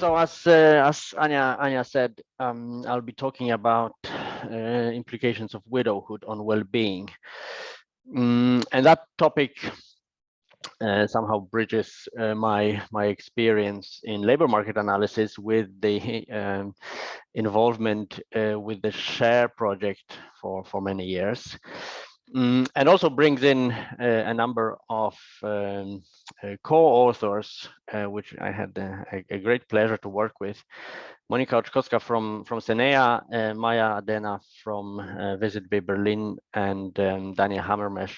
So as Anya said, I'll be talking about implications of widowhood on well-being, and that topic somehow bridges my experience in labor market analysis with the involvement with the SHARE project for many years. And also brings in a number of co-authors, which I had a great pleasure to work with. Monika Oczkowska from CenEA, Maja Adena from Visit Berlin, and Daniel Hamermesh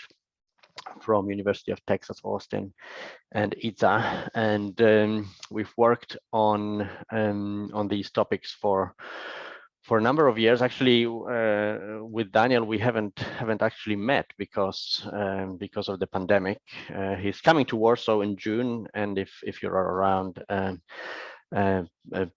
from University of Texas, Austin, and ITSA. And we've worked on these topics for a number of years. Actually, with Daniel, we haven't actually met because of the pandemic. He's coming to Warsaw in June, and if you're around,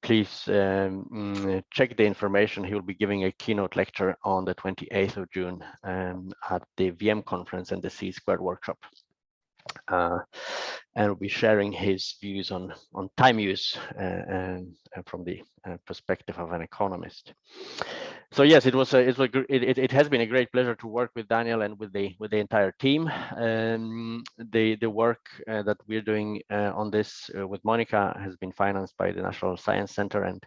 please check the information. He will be giving a keynote lecture on the 28th of June at the VM conference and the C Squared workshop. And will be sharing his views on time use and from the perspective of an economist. So yes, it has been a great pleasure to work with Daniel and with the entire team. The work that we're doing on this with Monika has been financed by the National Science Center, and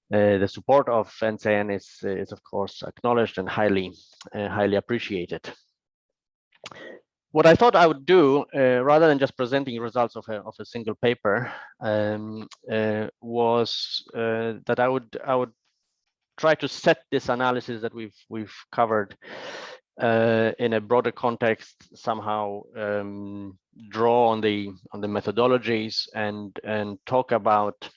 the support of NCN is of course acknowledged and highly appreciated. What I thought I would do, rather than just presenting results of a single paper, was that I would try to set this analysis that we've covered in a broader context, somehow draw on the methodologies and talk about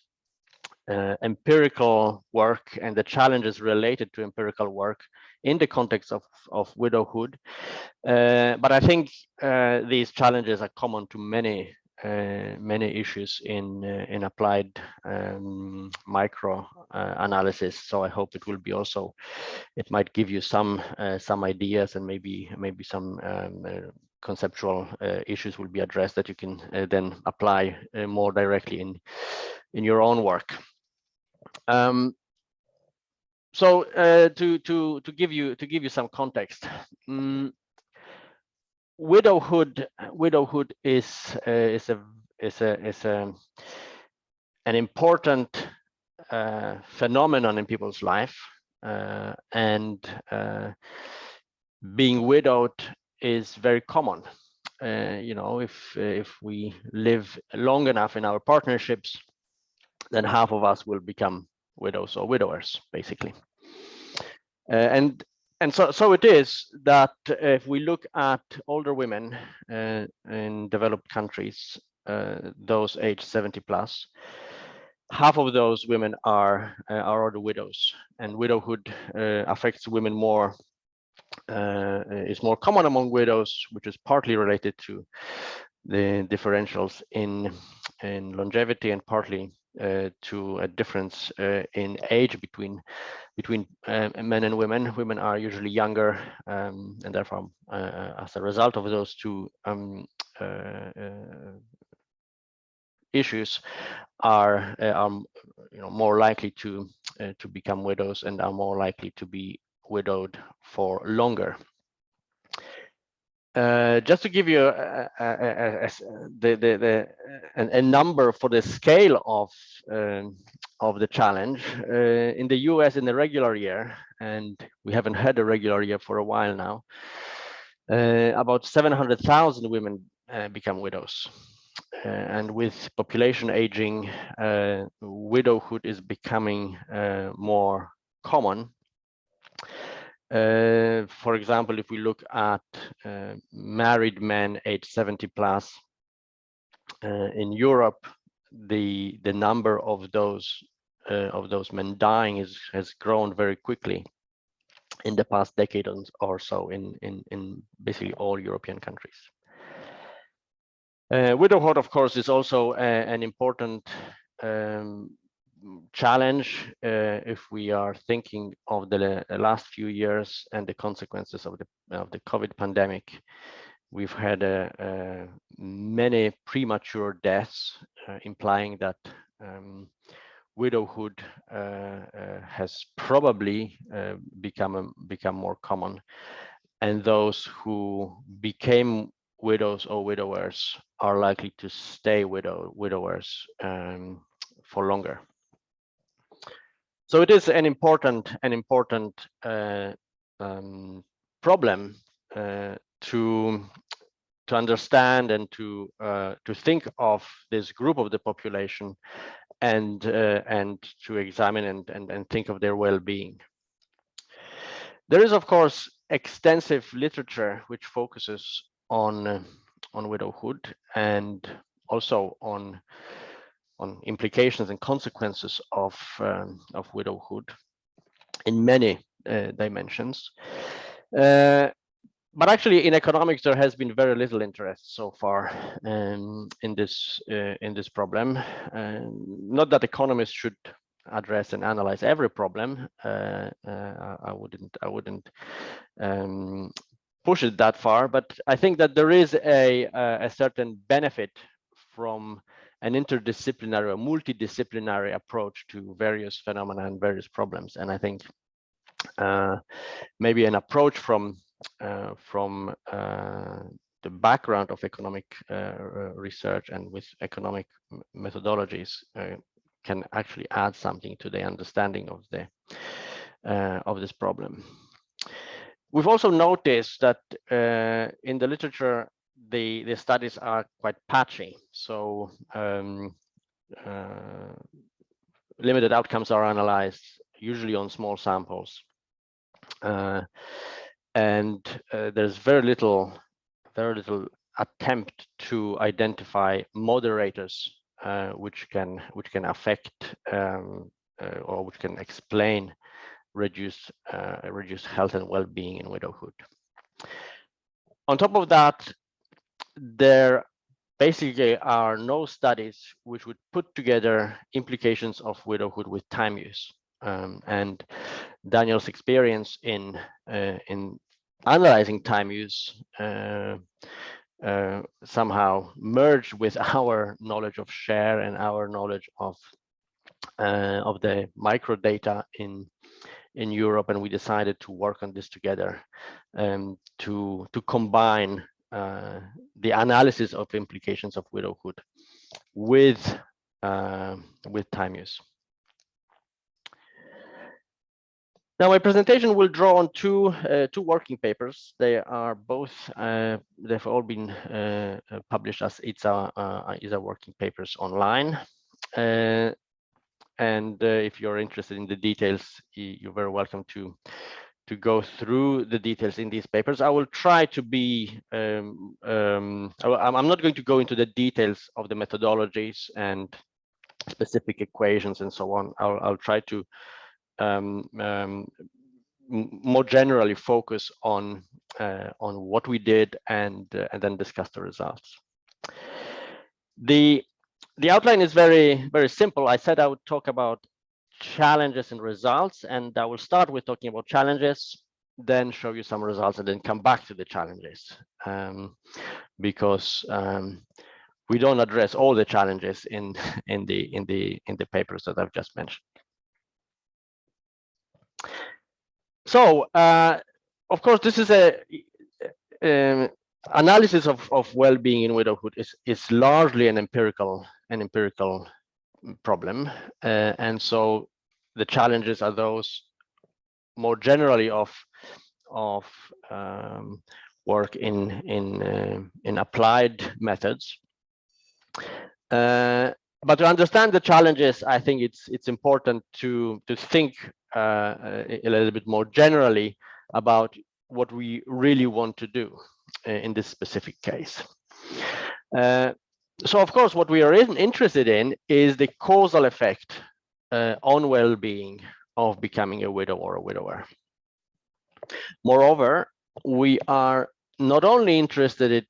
empirical work and the challenges related to empirical work in the context of widowhood. But I think these challenges are common to many issues in applied micro analysis. So I hope it will be also, it might give you some ideas, and maybe some conceptual issues will be addressed that you can then apply more directly in your own work. So to give you some context, widowhood is an important phenomenon in people's life, and being widowed is very common. You know, if we live long enough in our partnerships, then half of us will become widows or widowers, basically. And so it is that if we look at older women in developed countries, those aged 70 plus, half of those women are already widows, and widowhood affects women more, is more common among widows, which is partly related to the differentials in longevity, and partly to a difference in age between men and women. Women are usually younger, and therefore, as a result of those two issues, are more likely to become widows, and are more likely to be widowed for longer. Just to give you a number for the scale of the challenge, in the US in the regular year, and we haven't had a regular year for a while now, about 700,000 women become widows. And with population aging, widowhood is becoming more common. For example, if we look at married men aged 70 plus in Europe, the number of those men dying has grown very quickly in the past decade or so in basically all European countries. Widowhood, of course, is also an important challenge if we are thinking of the last few years and the consequences of the COVID pandemic. We've had many premature deaths implying that widowhood has probably become more common, and those who became widows or widowers are likely to stay widowers for longer. So it is an important problem to understand and to think of this group of the population and to examine and think of their well-being. There is, of course, extensive literature which focuses on widowhood and also on implications and consequences of widowhood in many dimensions. But actually, in economics, there has been very little interest so far in this problem. Not that economists should address and analyze every problem. I wouldn't push it that far, but I think that there is a certain benefit from an interdisciplinary or multidisciplinary approach to various phenomena and various problems. And I think maybe an approach from the background of economic research and with economic methodologies can actually add something to the understanding of this problem. We've also noticed that in the literature, the studies are quite patchy. So limited outcomes are analyzed, usually on small samples. And there's very little attempt to identify moderators which can affect or which can explain reduced health and well-being in widowhood. On top of that, there basically are no studies which would put together implications of widowhood with time use. And Daniel's experience in analyzing time use somehow merged with our knowledge of share and our knowledge of the microdata in Europe, and we decided to work on this together to combine the analysis of implications of widowhood with time use. Now, my presentation will draw on two working papers. They are both they've all been published as ISA working papers online. And if you're interested in the details, you're very welcome to go through the details in these papers. I will try to be, I'm not going to go into the details of the methodologies and specific equations and so on. I'll try to more generally focus on what we did and then discuss the results. The outline is very simple. I said I would talk about challenges and results, and I will start with talking about challenges, then show you some results, and then come back to the challenges because we don't address all the challenges in the papers that I've just mentioned. So, of course, this is a analysis of well-being in widowhood is largely an empirical problem, and so the challenges are those more generally of work in applied methods. But to understand the challenges, I think it's important to think a little bit more generally about what we really want to do in this specific case. So, of course, what we are interested in is the causal effect on well-being of becoming a widow or a widower. Moreover, we are not only interested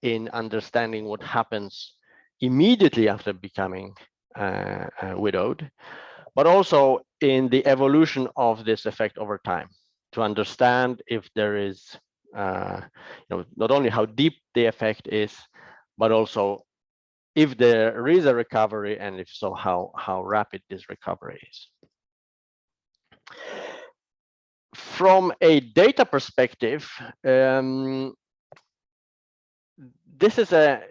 in understanding what happens immediately after becoming widowed, but also in the evolution of this effect over time, to understand if there is, not only how deep the effect is, but also if there is a recovery, and if so, how rapid this recovery is. From a data perspective, this is the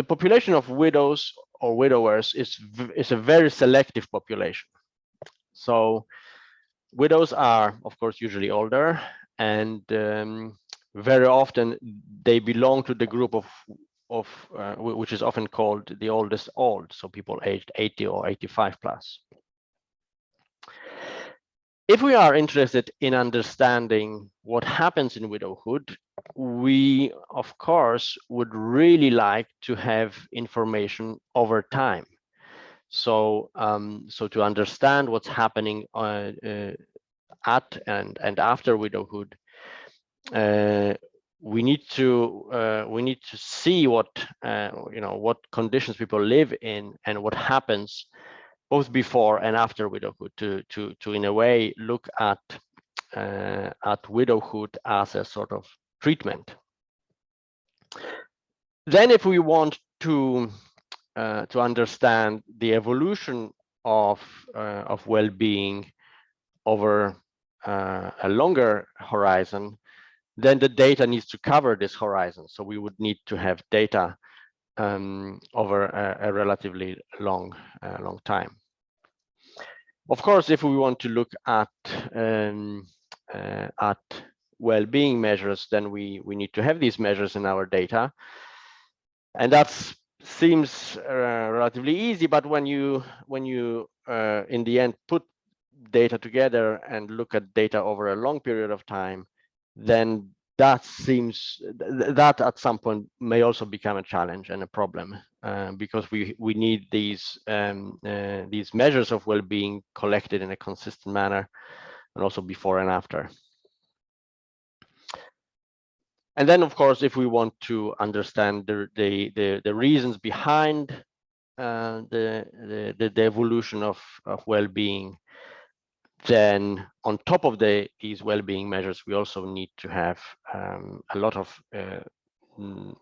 population of widows or widowers is a very selective population. So widows are, of course, usually older, and very often they belong to the group of which is often called the oldest old, so people aged 80 or 85 plus. If we are interested in understanding what happens in widowhood, we, of course, would really like to have information over time. So, so to understand what's happening at and after widowhood, we need to see what what conditions people live in and what happens both before and after widowhood, to in a way look at widowhood as a sort of treatment. Then, if we want to understand the evolution of well-being over a longer horizon, then the data needs to cover this horizon. So we would need to have data over a relatively long time. Of course, if we want to look at well-being measures, then we need to have these measures in our data, and that seems relatively easy. But when you in the end put data together and look at data over a long period of time, then that seems that at some point may also become a challenge and a problem, because we need these measures of well-being collected in a consistent manner, and also before and after. And then, of course, if we want to understand the reasons behind the evolution of well-being, then on top of these well-being measures, we also need to have a lot of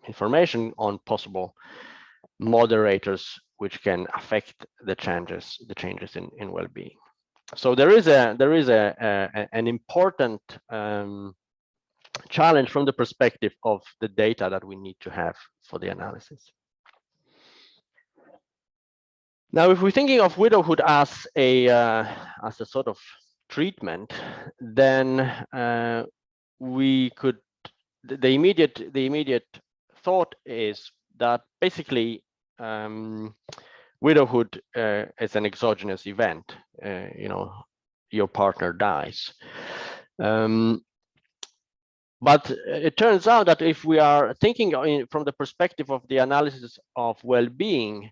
information on possible moderators which can affect the changes in well-being. So there is an important challenge from the perspective of the data that we need to have for the analysis. Now, if we're thinking of widowhood as a sort of treatment, then we could the immediate thought is that basically widowhood is an exogenous event. Your partner dies. But it turns out that if we are thinking from the perspective of the analysis of well-being,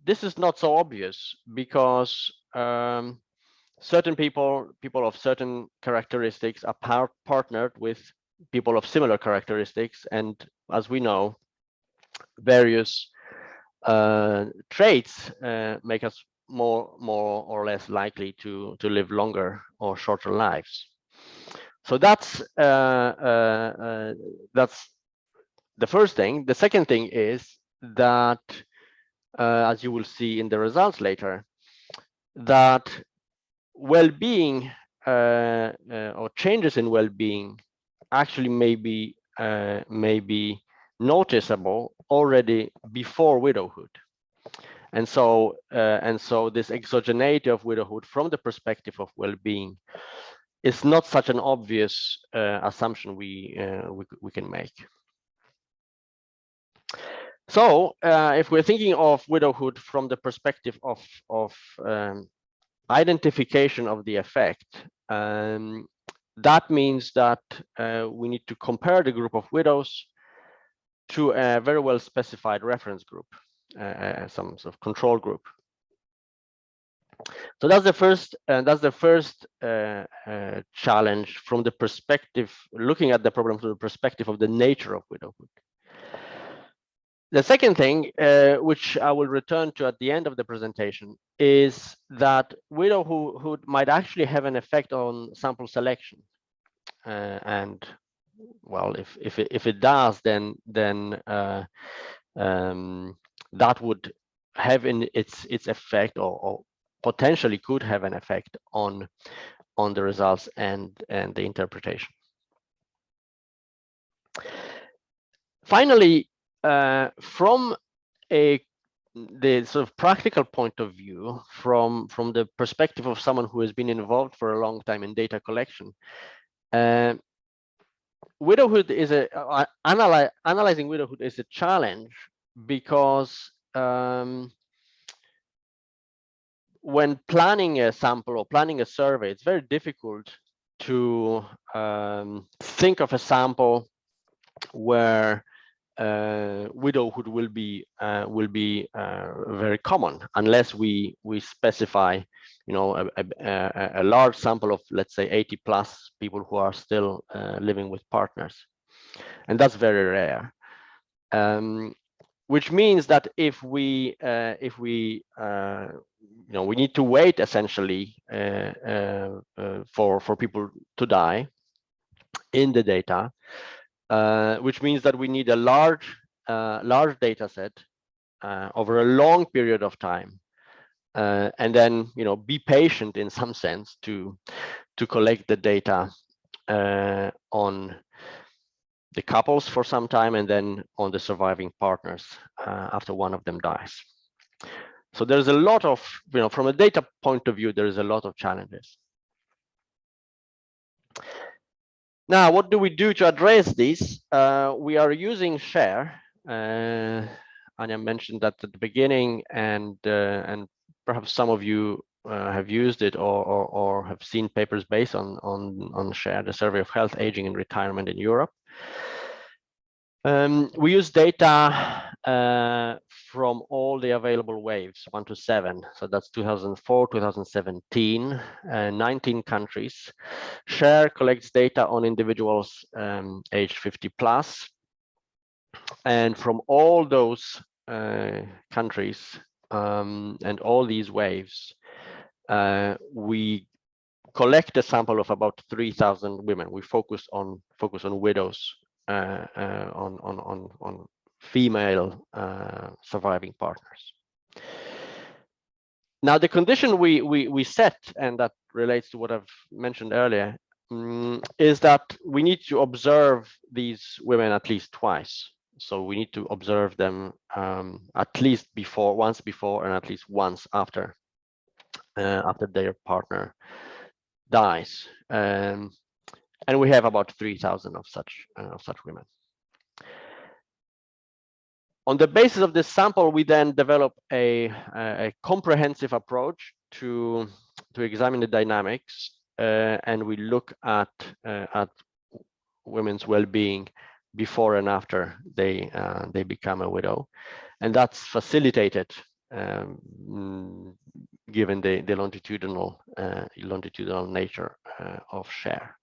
this is not so obvious, because certain people of certain characteristics are partnered with people of similar characteristics, and as we know, various traits make us more or less likely to live longer or shorter lives. So that's the first thing. The second thing is that, as you will see in the results later, that well-being or changes in well-being actually may be noticeable already before widowhood. And so this exogeneity of widowhood from the perspective of well-being is not such an obvious assumption we can make. So if we're thinking of widowhood from the perspective of identification of the effect, that means that we need to compare the group of widows to a very well specified reference group, some sort of control group. So that's the first challenge from the perspective, looking at the problem from the perspective of the nature of widowhood. The second thing, which I will return to at the end of the presentation, is that widowhood might actually have an effect on sample selection. And well, if it does, then that would have in its effect, or potentially could have an effect on the results and the interpretation. Finally, from the sort of practical point of view, from the perspective of someone who has been involved for a long time in data collection, widowhood is analyzing widowhood is a challenge, because when planning a sample or planning a survey, it's very difficult to think of a sample where widowhood will be very common, unless we specify, you know, a large sample of, let's say, 80 plus people who are still living with partners, and that's very rare. Which means that if we you know, we need to wait essentially for people to die in the data, which means that we need a large data set over a long period of time, and then, you know, be patient in some sense to collect the data on the couples for some time, and then on the surviving partners after one of them dies. So there's a lot of, you know, from a data point of view, there is a lot of challenges. Now, what do we do to address these? We are using Share. Anya mentioned that at the beginning, and perhaps some of you have used it or have seen papers based on Share, the Survey of Health, Aging, and Retirement in Europe. We use data from all the available waves, 1 to 7. So that's 2004, 2017, 19 countries. Share collects data on individuals aged 50 plus. And from all those countries and all these waves, we collect a sample of about 3,000 women. We focus on widows, on female surviving partners. Now, the condition we set, and that relates to what I've mentioned earlier, is that we need to observe these women at least twice. So we need to observe them at least once before and at least once after their partner dies. And we have about 3,000 of such women. On the basis of this sample, we then develop a comprehensive approach to examine the dynamics, and we look at women's well-being before and after they become a widow, and that's facilitated given the longitudinal nature of Share.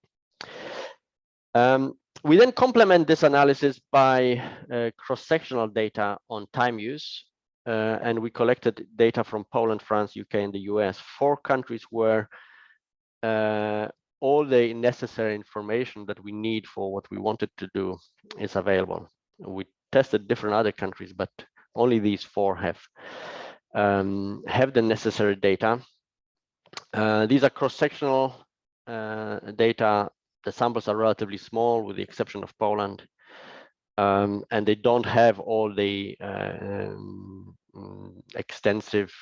We then complement this analysis by cross-sectional data on time use, and we collected data from Poland, France, UK, and the US, 4 countries where all the necessary information that we need for what we wanted to do is available. We tested different other countries, but only these 4 have the necessary data. These are cross-sectional data. The samples are relatively small, with the exception of Poland, and they don't have all the extensive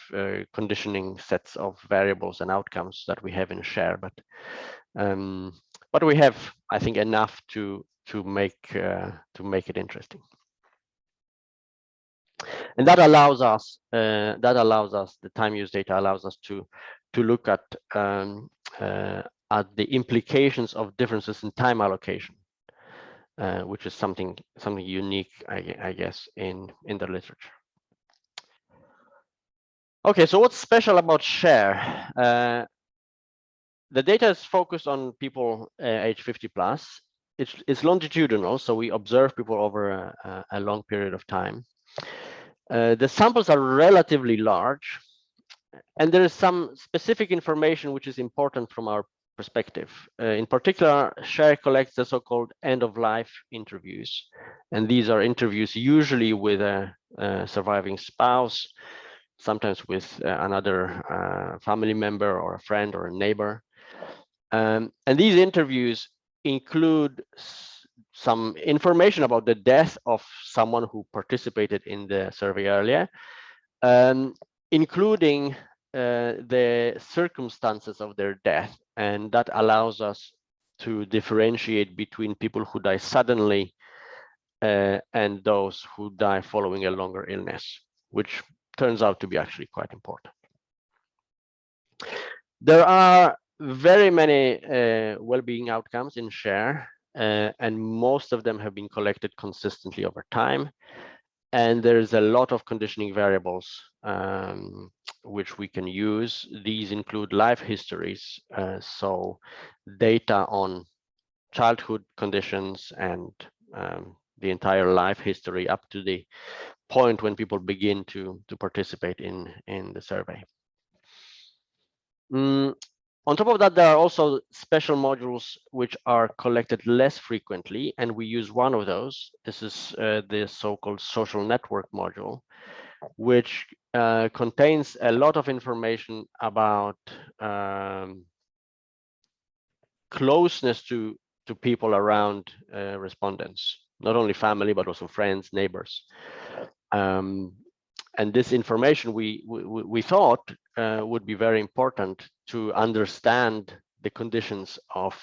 conditioning sets of variables and outcomes that we have in Share. But we have, I think, enough to make it interesting. And that allows us the time use data allows us to look at the implications of differences in time allocation, which is something unique, I guess, in the literature. Okay, so what's special about Share? The data is focused on people age 50 plus. It's longitudinal, so we observe people over a long period of time. The samples are relatively large, and there is some specific information which is important from our perspective. In particular, Share collects the so-called end-of-life interviews, and these are interviews usually with a surviving spouse, sometimes with another family member or a friend or a neighbor. And these interviews include some information about the death of someone who participated in the survey earlier, including the circumstances of their death, and that allows us to differentiate between people who die suddenly and those who die following a longer illness, which turns out to be actually quite important. There are very many well-being outcomes in Share, and most of them have been collected consistently over time. And there's a lot of conditioning variables which we can use. These include life histories, so data on childhood conditions and the entire life history up to the point when people begin to participate in the survey. On top of that, there are also special modules which are collected less frequently, and we use one of those. This is the so-called social network module, which contains a lot of information about closeness to people around respondents, not only family, but also friends, neighbors. And this information we thought would be very important to understand the conditions of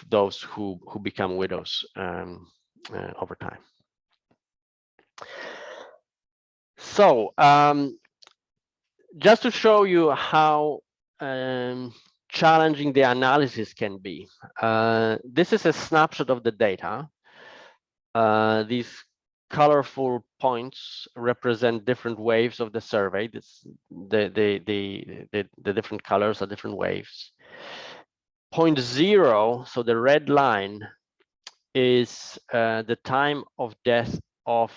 those who become widows over time. So just to show you how challenging the analysis can be, this is a snapshot of the data. These colorful points represent different waves of the survey. The different colors are different waves. Point 0, so the red line, is the time of death of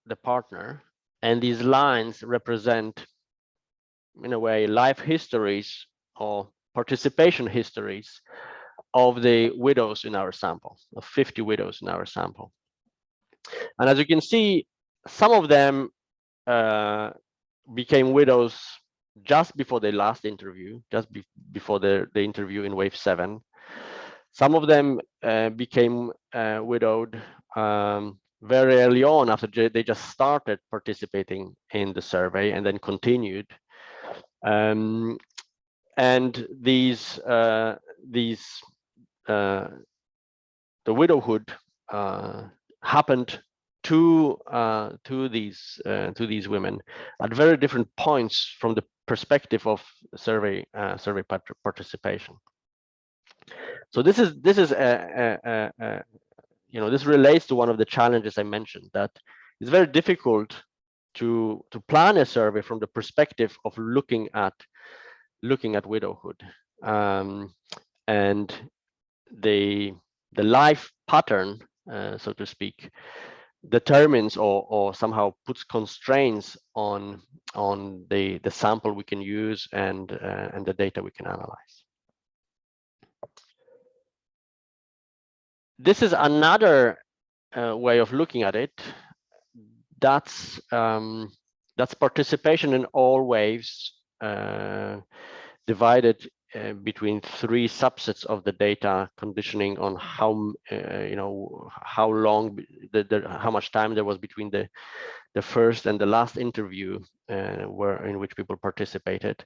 the partner, and these lines represent, in a way, life histories or participation histories of the widows in our sample, of 50 widows in our sample. And as you can see, some of them became widows just before the last interview, just before the interview in wave 7. Some of them became widowed very early on after they just started participating in the survey and then continued. And the widowhood happened to these women at very different points from the perspective of survey participation. So this relates to one of the challenges I mentioned, that it's very difficult to plan a survey from the perspective of looking at widowhood, and the life pattern, so to speak, determines or somehow puts constraints on the sample we can use and the data we can analyze. This is another way of looking at it. That's participation in all waves divided between 3 subsets of the data, conditioning on how how long how much time there was between the first and the last interview in which people participated,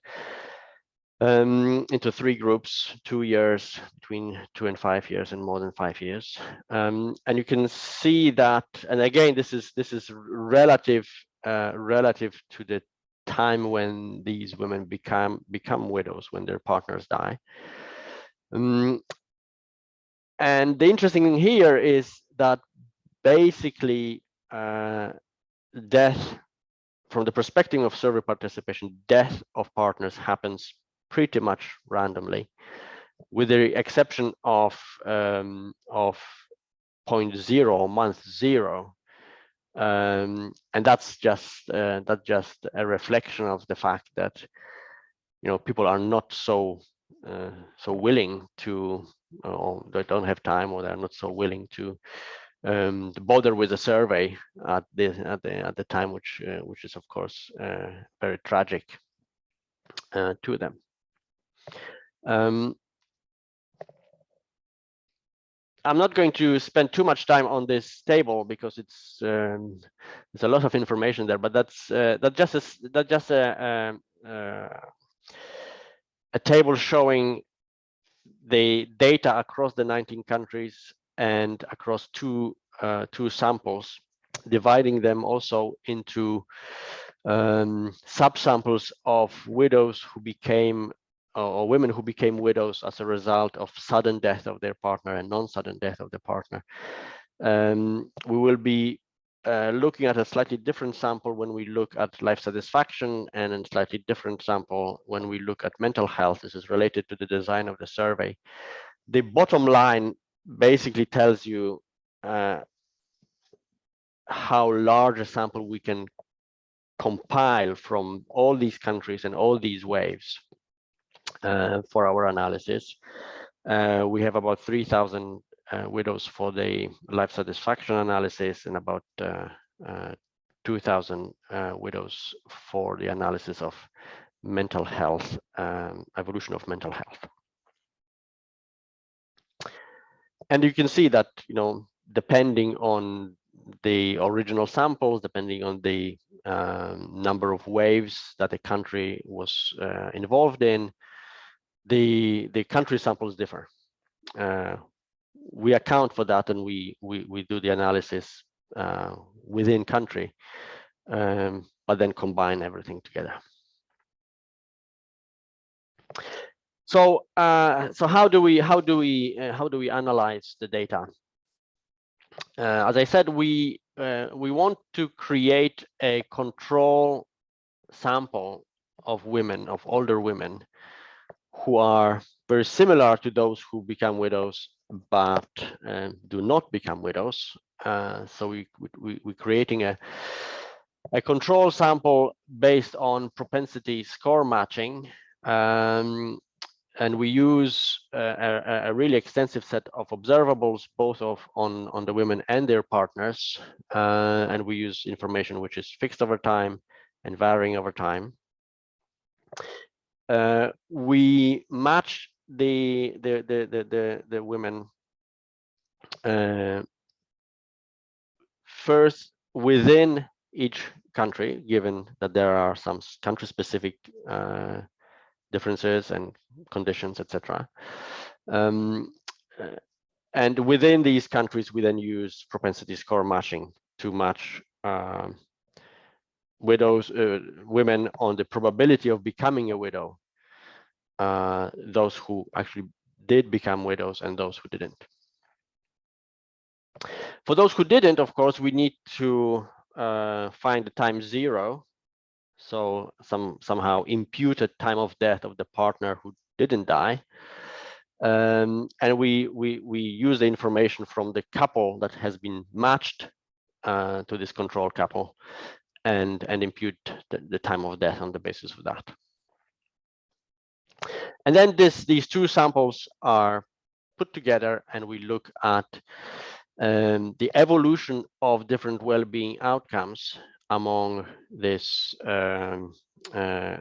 into 3 groups: 2 years, between 2 and 5 years, and more than 5 years. And you can see that, and again, this is relative to the time when these women become widows, when their partners die. And the interesting thing here is that basically death, from the perspective of survey participation, death of partners happens pretty much randomly, with the exception of point 0 or month 0. And that's just a reflection of the fact that people are not so so willing to, or they don't have time, or they're not so willing to bother with a survey at the time, which is of course very tragic to them. I'm not going to spend too much time on this table because it's there's a lot of information there, but that's just a table showing the data across the 19 countries and across two samples, dividing them also into subsamples of widows who became, or women who became widows as a result of sudden death of their partner and non-sudden death of the partner. We will be looking at a slightly different sample when we look at life satisfaction, and a slightly different sample when we look at mental health. This is related to the design of the survey. The bottom line basically tells you how large a sample we can compile from all these countries and all these waves for our analysis. We have about 3,000 widows for the life satisfaction analysis, and about 2,000 widows for the analysis of mental health, evolution of mental health. And you can see that, you know, depending on the original samples, depending on the number of waves that the country was involved in, the country samples differ. We account for that, and we do the analysis within country, but then combine everything together. So how do we analyze the data? As I said, we want to create a control sample of women, of older women, who are very similar to those who become widows but do not become widows. So we're creating a control sample based on propensity score matching, and we use a really extensive set of observables, both on the women and their partners, and we use information which is fixed over time and varying over time. We match the women first within each country, given that there are some country-specific differences and conditions, etc. And within these countries, we then use propensity score matching to match widows, women on the probability of becoming a widow, those who actually did become widows and those who didn't. For those who didn't, of course, we need to find the time zero, so somehow imputed time of death of the partner who didn't die, and we use the information from the couple that has been matched to this control couple, and impute the time of death on the basis of that. And then these two samples are put together, and we look at the evolution of different well-being outcomes among this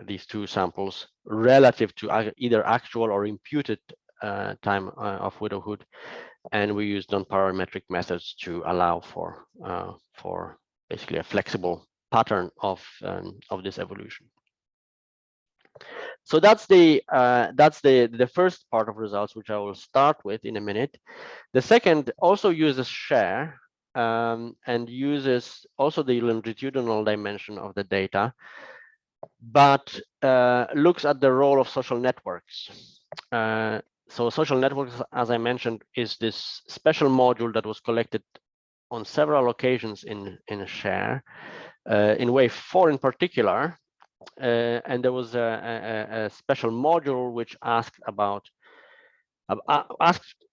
these two samples relative to either actual or imputed time of widowhood, and we use non-parametric methods to allow for basically a flexible pattern of this evolution. So that's the first part of results, which I will start with in a minute. The second also uses share and uses also the longitudinal dimension of the data, but looks at the role of social networks. So social networks, as I mentioned, is this special module that was collected on several occasions in a share, in wave 4 in particular. And there was a special module which asked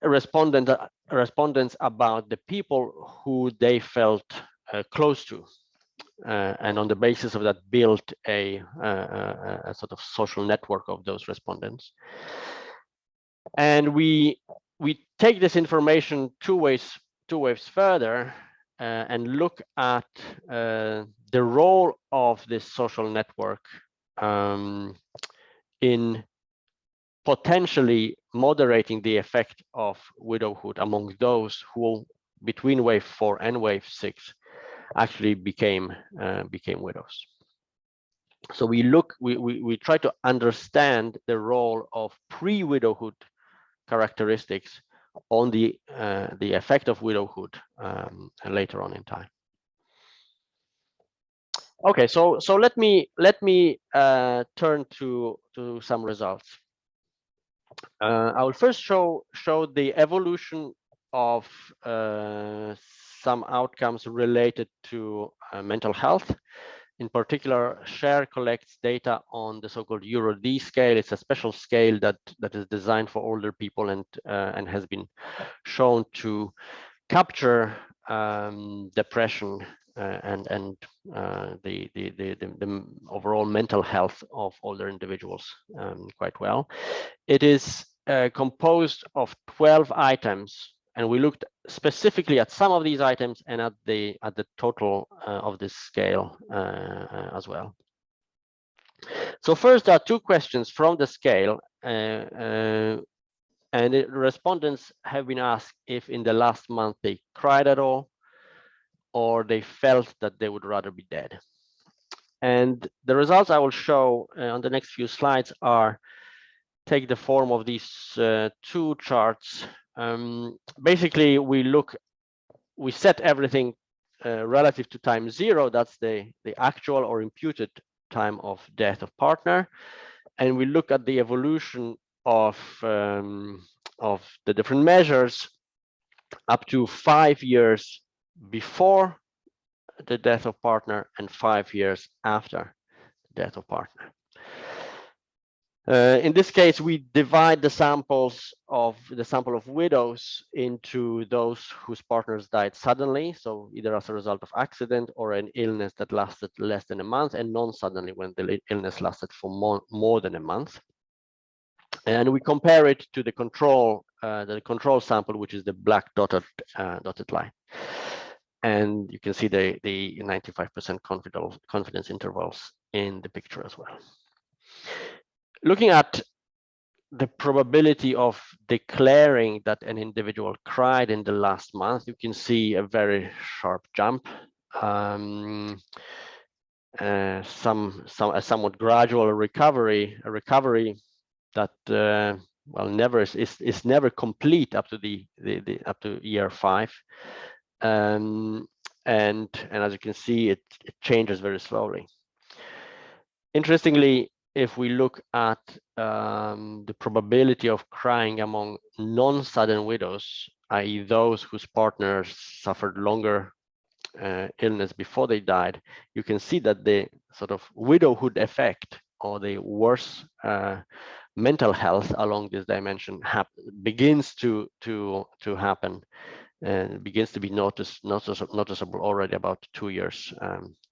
respondents about the people who they felt close to, and on the basis of that built a sort of social network of those respondents. And we take this information two ways further and look at the role of this social network in potentially moderating the effect of widowhood among those who, between wave 4 and wave 6, actually became widows. So we try to understand the role of pre-widowhood characteristics on the effect of widowhood later on in time. Okay, so let me turn to some results. I will first show the evolution of some outcomes related to mental health. In particular, SHARE collects data on the so-called Euro-D scale. It's a special scale that is designed for older people and has been shown to capture depression and the overall mental health of older individuals quite well. It is composed of 12 items, and we looked specifically at some of these items and at the total of this scale as well. So first, there are two questions from the scale, and the respondents have been asked if in the last month they cried at all, or they felt that they would rather be dead. And the results I will show on the next few slides take the form of these two charts. Basically, we set everything relative to time 0. That's the actual or imputed time of death of partner, and we look at the evolution of the different measures up to 5 years before the death of partner and 5 years after the death of partner. In this case, we divide the sample of widows into those whose partners died suddenly, so either as a result of accident or an illness that lasted less than a month, and non-suddenly when the illness lasted for more than a month. And we compare it to the control sample, which is the black dotted line. And you can see the 95% confidence intervals in the picture as well. Looking at the probability of declaring that an individual cried in the last month, you can see a very sharp jump. A somewhat gradual recovery, a recovery that well is never complete up to up to year 5. And as you can see, it changes very slowly. Interestingly, if we look at the probability of crying among non-sudden widows, i.e. those whose partners suffered longer illness before they died, you can see that the sort of widowhood effect, or the worse mental health along this dimension, begins to happen and begins to be noticeable already about 2 years.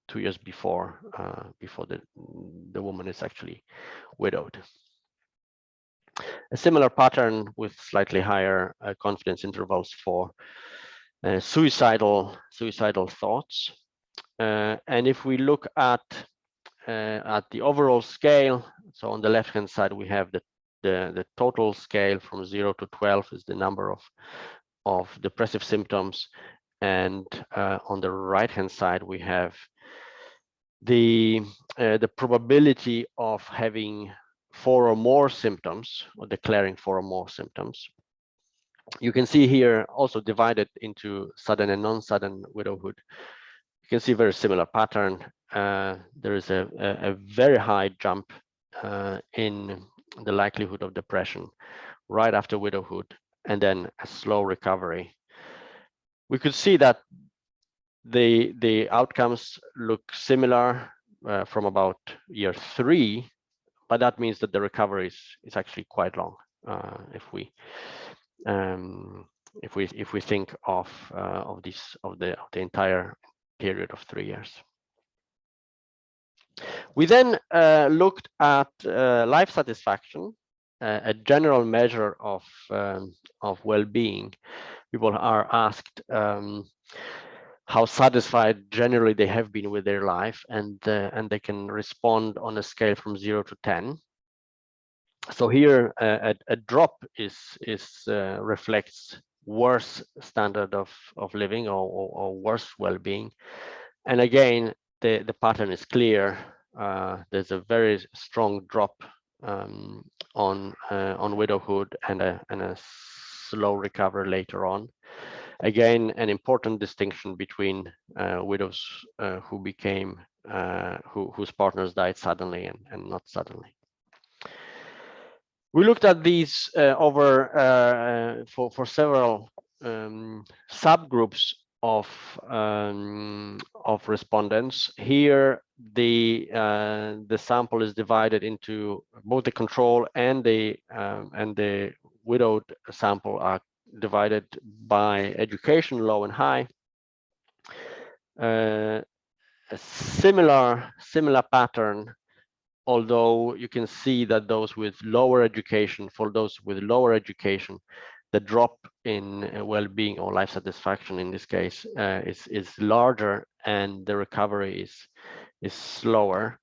2 years before the woman is actually widowed. A similar pattern with slightly higher confidence intervals for suicidal thoughts. And if we look at the overall scale, so on the left-hand side we have the total scale from 0 to 12 is the number of depressive symptoms, and on the right-hand side we have the probability of having 4 or more symptoms, or declaring 4 or more symptoms. You can see here also divided into sudden and non-sudden widowhood. You can see a very similar pattern. There is a very high jump in the likelihood of depression right after widowhood, and then a slow recovery. We could see that the outcomes look similar from about year 3, but that means that the recovery is actually quite long if we think of the entire period of 3 years. We then looked at life satisfaction a general measure of well-being. People are asked how satisfied generally they have been with their life, and they can respond on a scale from 0 to 10. So here a drop reflects worse standard of living or worse well-being. And again, the pattern is clear. There's a very strong drop on widowhood and a slow recovery later on. Again, an important distinction between widows whose partners died suddenly and not suddenly. We looked at these for several subgroups of respondents. Here, the sample is divided into both the control and the widowed sample are divided by education, low and high. A similar pattern, although you can see that those with lower education, the drop in well-being or life satisfaction in this case is larger, and the recovery is slower.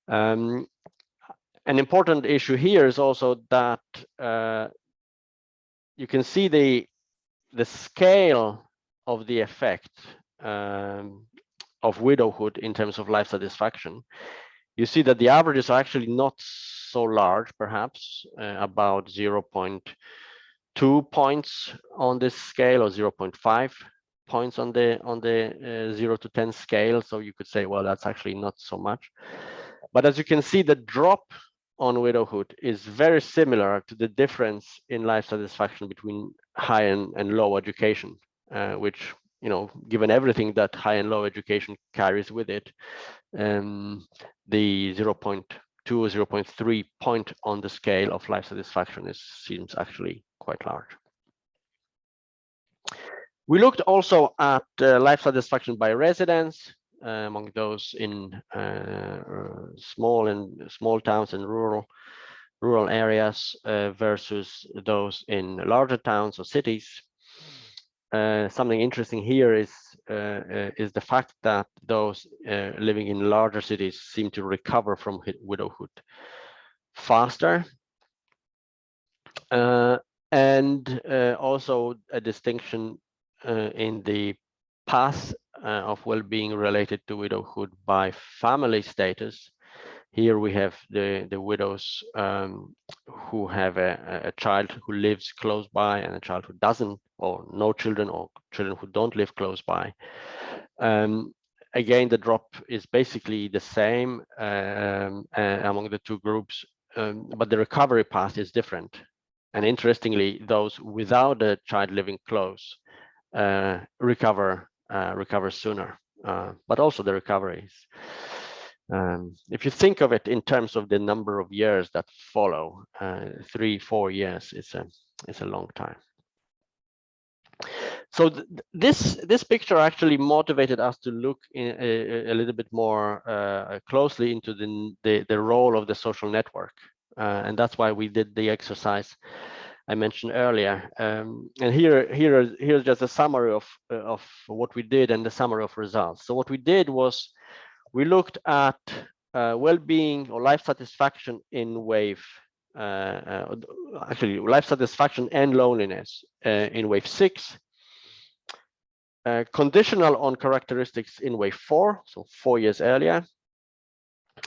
An important issue here is also that you can see the scale of the effect of widowhood in terms of life satisfaction. You see that the averages are actually not so large, perhaps about 0.2 points on this scale, or 0.5 points on the 0 to 10 scale. So you could say, well, that's actually not so much. But as you can see, the drop on widowhood is very similar to the difference in life satisfaction between high and low education, which, you know, given everything that high and low education carries with it, the 0.2 or 0.3 point on the scale of life satisfaction seems actually quite large. We looked also at life satisfaction by residence among those in small towns and rural areas versus those in larger towns or cities. Something interesting here is the fact that those living in larger cities seem to recover from widowhood faster, and also a distinction in the path of well-being related to widowhood by family status. Here we have the widows who have a child who lives close by and a child who doesn't, or no children, or children who don't live close by. Again, the drop is basically the same among the two groups, but the recovery path is different. And interestingly, those without a child living close recover sooner, but also the recoveries. If you think of it in terms of the number of years that follow, 3-4 years is a long time. So this picture actually motivated us to look in a little bit more closely into the role of the social network, and that's why we did the exercise I mentioned earlier. And here's just a summary of what we did and the summary of results. So what we did was we looked at well-being or life satisfaction in wave, actually life satisfaction and loneliness in wave 6, conditional on characteristics in wave 4, so 4 years earlier,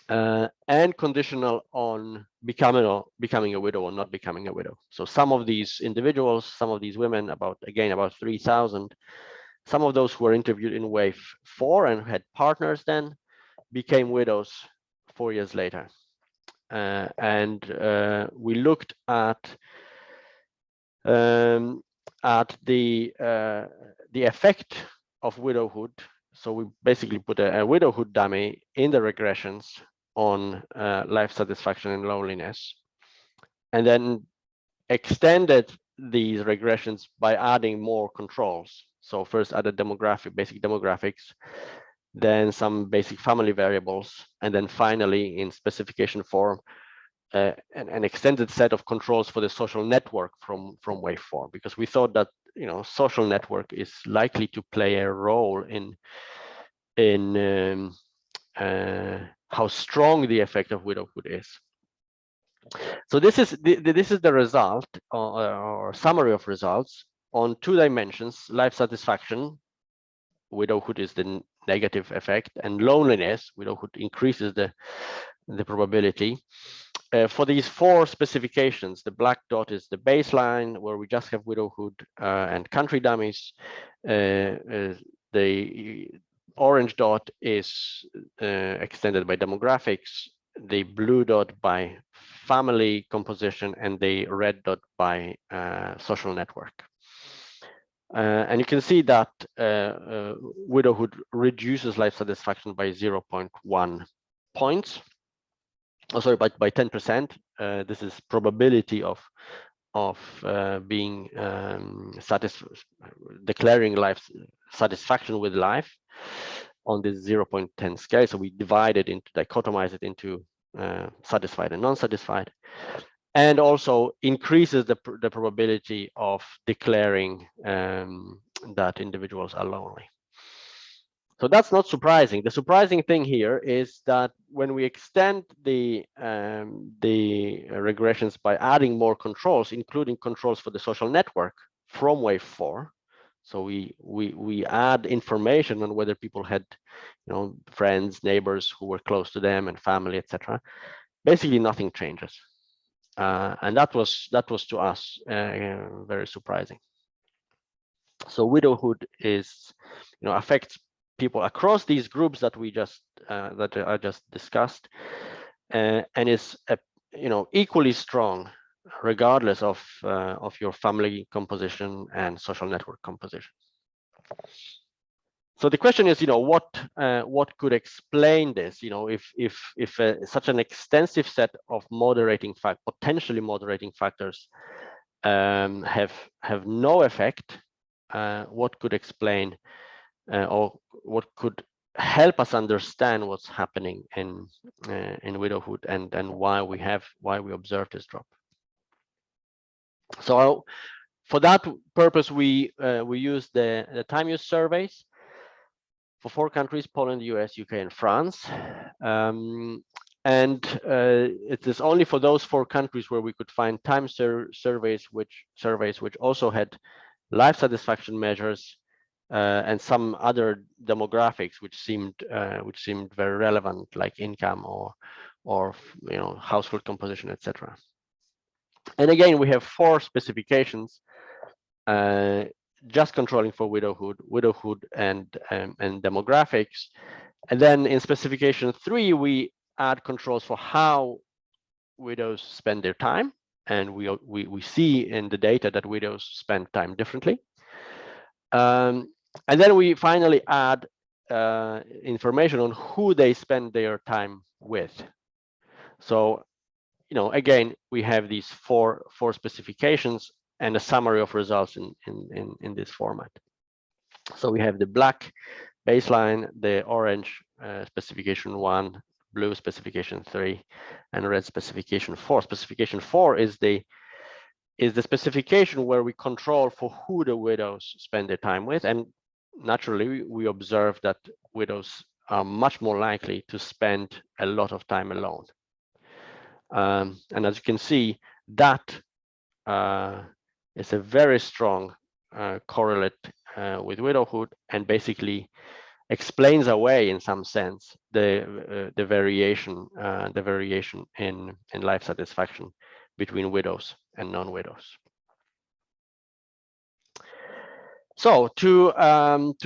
and conditional on becoming a widow or not becoming a widow. So some of these individuals, some of these women, about 3,000, some of those who were interviewed in wave 4 and had partners then became widows 4 years later. And we looked at the effect of widowhood. So we basically put a widowhood dummy in the regressions on life satisfaction and loneliness, and then extended these regressions by adding more controls. So first added basic demographics, then some basic family variables, and then finally in specification form an extended set of controls for the social network from wave 4, because we thought that social network is likely to play a role in how strong the effect of widowhood is. So this is the result or summary of results on 2 dimensions: life satisfaction. Widowhood is the negative effect, and loneliness. Widowhood increases the probability. For these 4 specifications, the black dot is the baseline, where we just have widowhood and country dummies. The orange dot is extended by demographics, the blue dot by family composition, and the red dot by social network. And you can see that widowhood reduces life satisfaction by 0.1 points. Oh, sorry, by 10%. This is probability of being declaring life satisfaction with life on this 0.10 scale. So we dichotomize it into satisfied and non-satisfied, and also increases the probability of declaring that individuals are lonely. So that's not surprising. The surprising thing here is that when we extend the regressions by adding more controls, including controls for the social network from wave 4, so we add information on whether people had, friends, neighbors who were close to them, and family, etc. Basically, nothing changes, and that was to us very surprising. So widowhood is, affects people across these groups that we just that I just discussed, and is equally strong regardless of your family composition and social network composition. So the question is, what could explain this? If such an extensive set of potentially moderating factors have no effect, what could explain or what could help us understand what's happening in widowhood and why we observe this drop? So for that purpose, we use the time use surveys for 4 countries: Poland, US, UK, and France. And it is only for those 4 countries where we could find time surveys which also had life satisfaction measures and some other demographics which seemed very relevant, like income or household composition, etc. And again, we have 4 specifications just controlling for widowhood and demographics. And then in specification 3, we add controls for how widows spend their time, and we see in the data that widows spend time differently. And then we finally add information on who they spend their time with. So, again, we have these four specifications and a summary of results in this format. So we have the black baseline, the orange specification 1, blue specification 3, and red specification 4. Specification 4 is the specification where we control for who the widows spend their time with, and naturally we observe that widows are much more likely to spend a lot of time alone. And as you can see, that is a very strong correlate with widowhood, and basically explains away, in some sense, the variation in life satisfaction between widows and non-widows. So to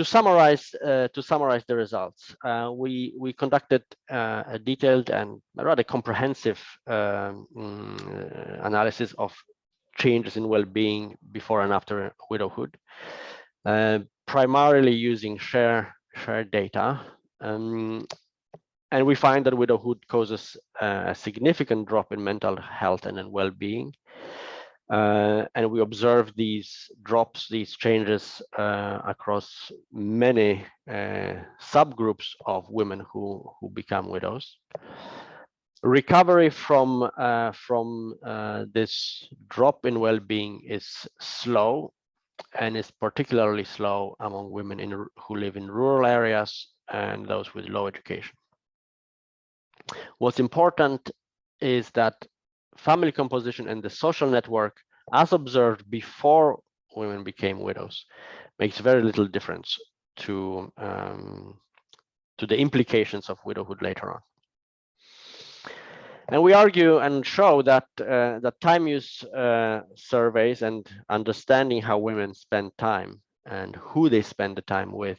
summarize the results, we conducted a detailed and rather comprehensive analysis of changes in well-being before and after widowhood, primarily using shared data, and we find that widowhood causes a significant drop in mental health and in well-being. And we observe these drops, these changes across many subgroups of women who become widows. Recovery from this drop in well-being is slow, and is particularly slow among women who live in rural areas and those with low education. What's important is that family composition and the social network, as observed before women became widows, makes very little difference to the implications of widowhood later on. And we argue and show that that time use surveys and understanding how women spend time and who they spend the time with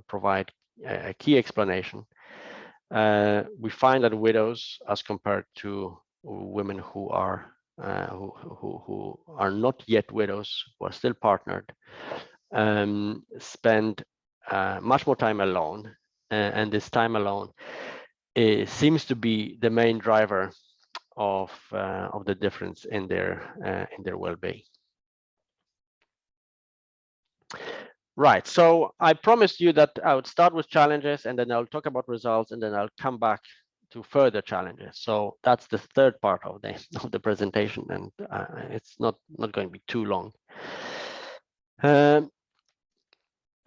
provide a key explanation. We find that widows, as compared to women who are not yet widows, who are still partnered, spend much more time alone, and this time alone seems to be the main driver of the difference in their well-being. Right, so I promised you that I would start with challenges, and then I'll talk about results, and then I'll come back to further challenges. So that's the third part of the presentation, and it's not going to be too long. So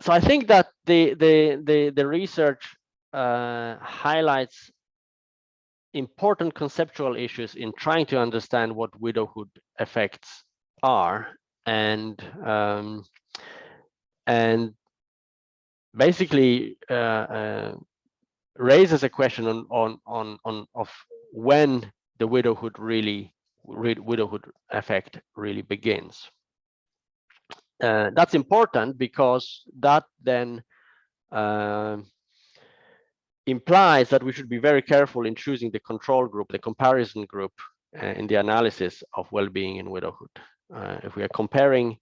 I think that the research highlights important conceptual issues in trying to understand what widowhood effects are, and basically raises a question on of when the widowhood effect really begins. That's important because that then implies that we should be very careful in choosing the control group, the comparison group, in the analysis of well-being in widowhood. If we are comparing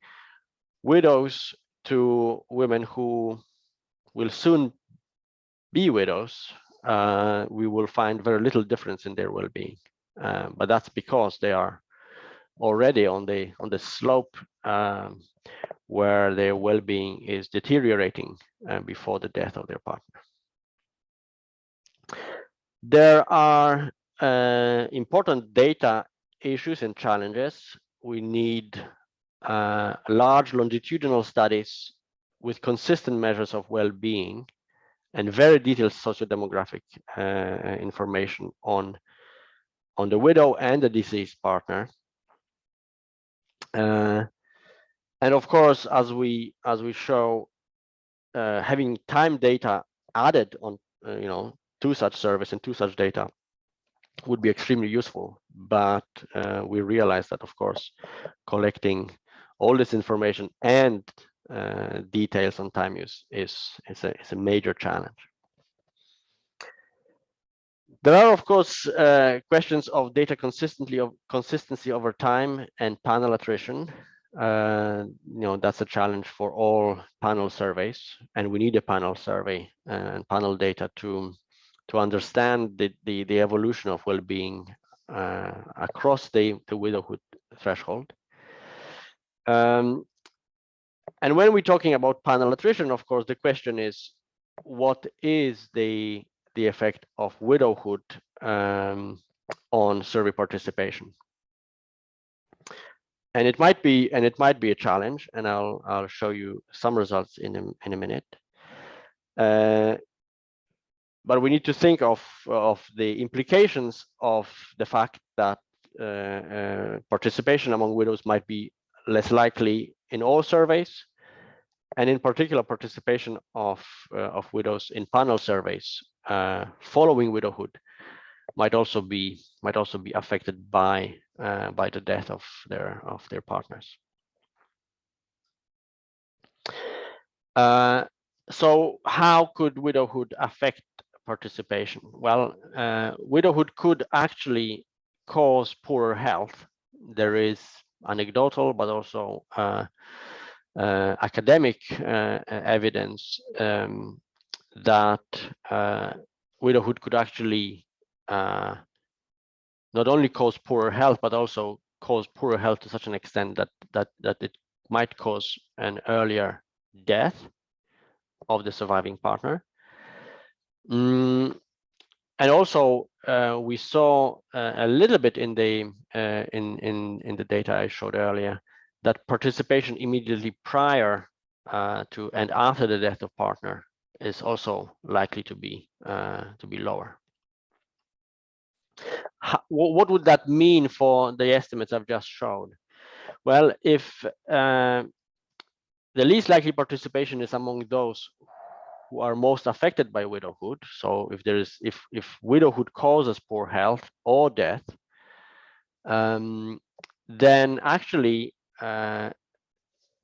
widows to women who will soon be widows, we will find very little difference in their well-being, but that's because they are already on the slope where their well-being is deteriorating before the death of their partner. There are important data issues and challenges. We need large longitudinal studies with consistent measures of well-being and very detailed sociodemographic information on the widow and the deceased partner. And of course, as we show, having time data added on, to such service and to such data would be extremely useful. But we realize that, of course, collecting all this information and details on time use is a major challenge. There are, of course, questions of data consistency over time and panel attrition. That's a challenge for all panel surveys, and we need a panel survey and panel data to understand the evolution of well-being across the widowhood threshold. And when we're talking about panel attrition, of course, the question is, what is the effect of widowhood on survey participation? And it might be a challenge, and I'll show you some results in a minute. But we need to think of the implications of the fact that participation among widows might be less likely in all surveys, and in particular participation of widows in panel surveys following widowhood might also be affected by the death of their partners. So how could widowhood affect participation? Well, widowhood could actually cause poorer health. There is anecdotal but also academic evidence that widowhood could actually not only cause poorer health, but also cause poorer health to such an extent that it might cause an earlier death of the surviving partner. And also we saw a little bit in the data I showed earlier that participation immediately prior to and after the death of partner is also likely to be lower. What would that mean for the estimates I've just showed? Well, if the least likely participation is among those who are most affected by widowhood, so if widowhood causes poor health or death, then actually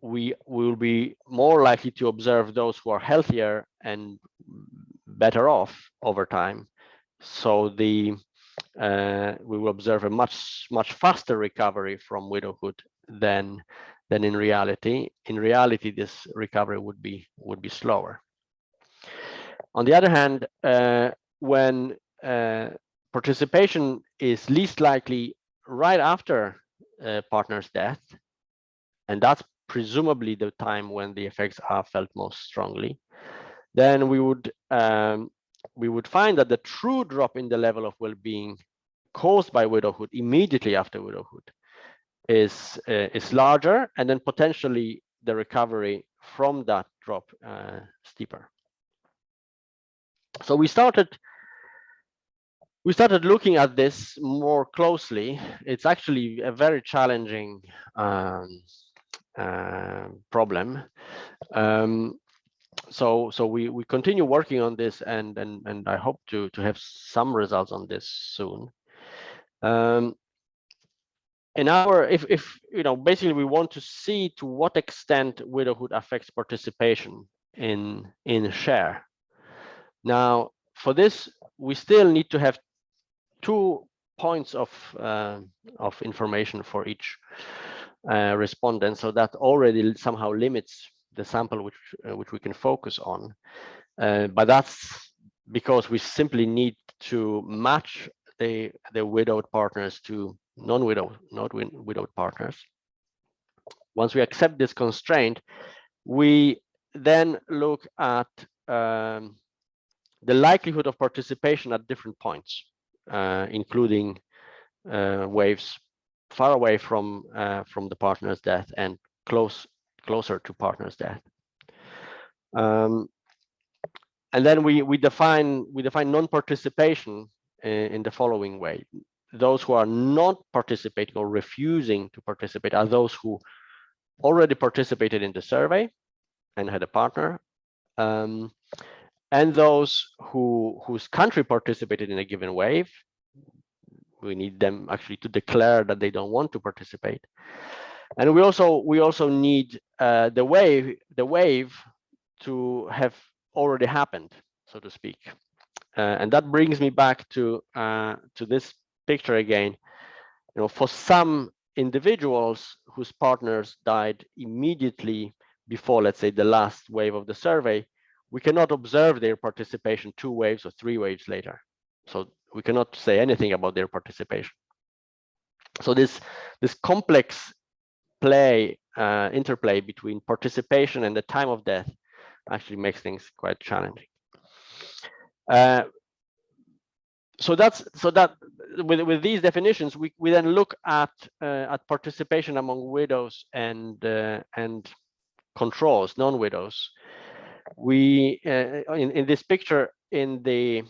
we will be more likely to observe those who are healthier and better off over time. So we will observe a much faster recovery from widowhood than in reality. In reality, this recovery would be slower. On the other hand, when participation is least likely right after partner's death, and that's presumably the time when the effects are felt most strongly, then we would find that the true drop in the level of well-being caused by widowhood immediately after widowhood is larger, and then potentially the recovery from that drop steeper. So we started looking at this more closely. It's actually a very challenging problem. So we continue working on this, and I hope to have some results on this soon. If you know, basically we want to see to what extent widowhood affects participation in share. Now, for this, we still need to have 2 points of information for each respondent, so that already somehow limits the sample which we can focus on. But that's because we simply need to match the widowed partners to non-widowed partners. Once we accept this constraint, we then look at the likelihood of participation at different points, including waves far away from the partner's death and closer to partner's death. And then we define non-participation in the following way. Those who are not participating or refusing to participate are those who already participated in the survey and had a partner, and those whose country participated in a given wave. We need them actually to declare that they don't want to participate. And we also need the wave to have already happened, so to speak. And that brings me back to this picture again. You know, for some individuals whose partners died immediately before, let's say, the last wave of the survey, we cannot observe their participation 2 waves or 3 waves later. So we cannot say anything about their participation. So this complex interplay between participation and the time of death actually makes things quite challenging. So that with these definitions, we then look at participation among widows and controls, non-widows. We in this picture, in the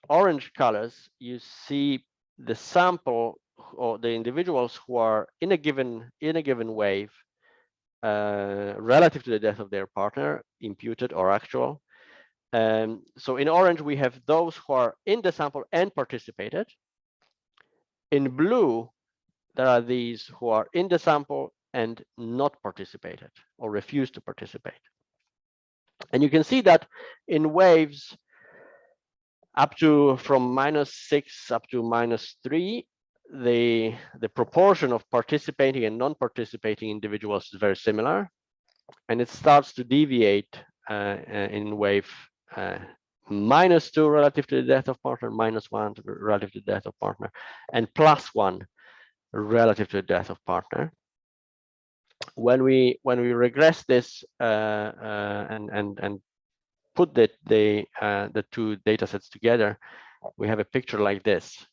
orange colors, you see the sample or the individuals who are in a given wave relative to the death of their partner, imputed or actual. So in orange, we have those who are in the sample and participated. In blue, there are these who are in the sample and not participated or refused to participate. And you can see that in waves up to from -6 up to -3, the proportion of participating and non-participating individuals is very similar, and it starts to deviate in wave -2 relative to the death of partner, -1 relative to the death of partner, and +1 relative to the death of partner. When we regress this and put the 2 data sets together, we have a picture like this,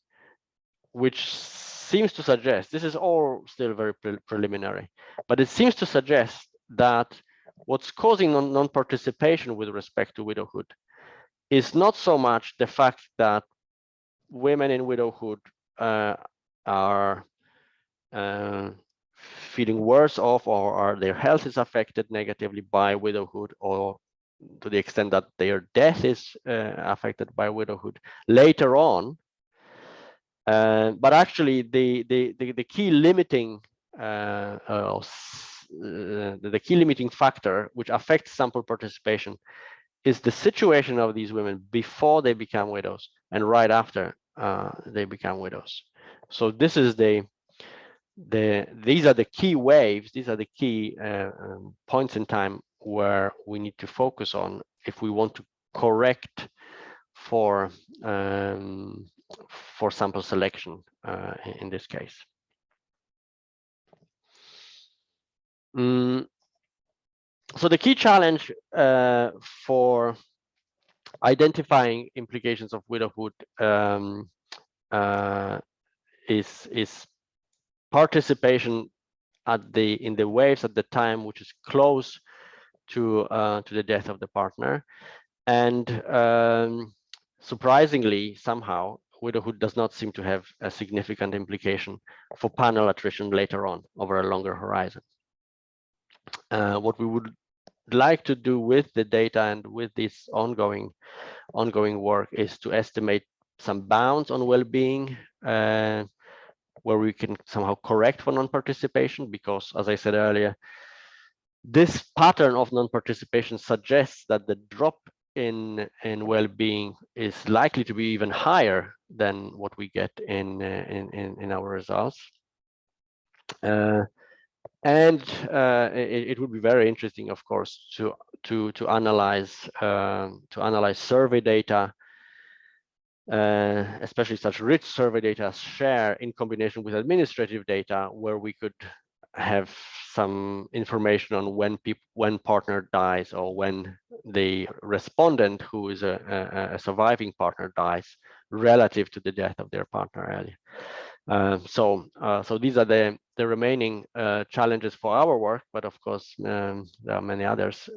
which seems to suggest, this is all still very preliminary, but it seems to suggest that what's causing non-participation with respect to widowhood is not so much the fact that women in widowhood are feeling worse off, or their health is affected negatively by widowhood, or to the extent that their death is affected by widowhood later on. But actually, the key limiting the key limiting factor which affects sample participation is the situation of these women before they become widows and right after they become widows. So this is these are the key waves, these are the key points in time where we need to focus on if we want to correct for sample selection in this case. So the key challenge for identifying implications of widowhood is participation in the waves at the time which is close to the death of the partner, and surprisingly, somehow, widowhood does not seem to have a significant implication for panel attrition later on over a longer horizon. What we would like to do with the data and with this ongoing work is to estimate some bounds on well-being where we can somehow correct for non-participation, because as I said earlier, this pattern of non-participation suggests that the drop in well-being is likely to be even higher than what we get in our results. And it would be very interesting, of course, to analyze survey data, especially such rich survey data share in combination with administrative data, where we could have some information on when partner dies, or when the respondent who is a surviving partner dies relative to the death of their partner earlier. So these are the remaining challenges for our work, but of course there are many others.